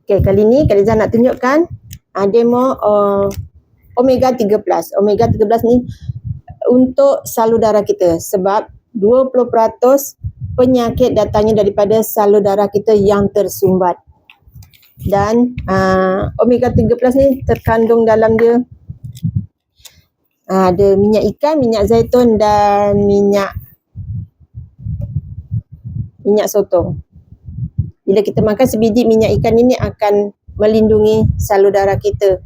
Okay, kali ni Kak Liza nak tunjukkan demo Omega 3+. Omega 3+ ni untuk salur darah kita sebab 20% penyakit datangnya daripada salur darah kita yang tersumbat. Dan Omega 3+ ni terkandung dalam dia ada minyak ikan, minyak zaitun dan minyak sotong. Bila kita makan sebiji minyak ikan ini akan melindungi salur darah kita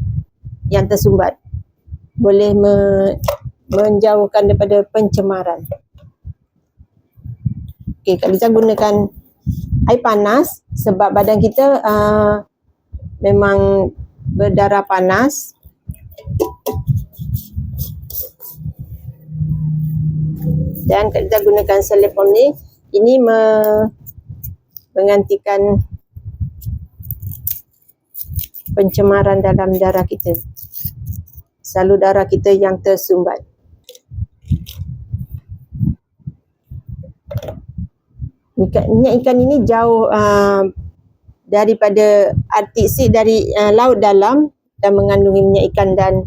yang tersumbat. Boleh menjauhkan daripada pencemaran. Okey, Kak Liza gunakan air panas sebab badan kita memang berdarah panas. Dan Kak Liza gunakan Celefom ni. Ini menggantikan pencemaran dalam darah kita, salur darah kita yang tersumbat. Minyak ikan ini jauh daripada Arctic Sea, dari laut dalam, dan mengandungi minyak ikan dan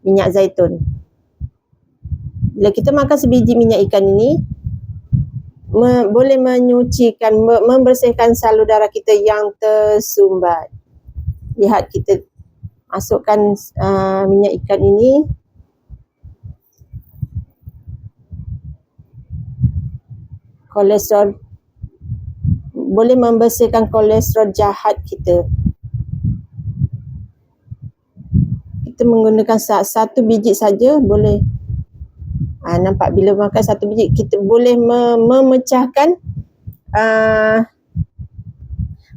minyak zaitun. Bila kita makan sebiji minyak ikan ini, boleh menyucikan, membersihkan salur darah kita yang tersumbat. Lihat, kita masukkan minyak ikan ini. Kolesterol, boleh membersihkan kolesterol jahat kita. Kita menggunakan satu biji saja boleh. Nampak bila makan satu biji kita boleh memecahkan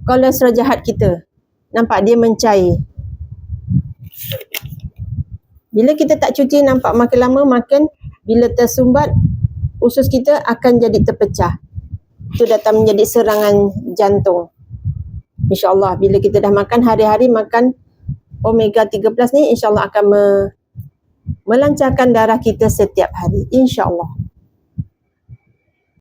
kolesterol jahat kita. Nampak dia mencair. Bila kita tak cuci, nampak makin lama makin bila tersumbat, usus kita akan jadi terpecah. Itu datang menjadi serangan jantung. InsyaAllah bila kita dah makan hari-hari makan Omega 3+ ni, insyaAllah akan melancarkan darah kita setiap hari, insyaAllah.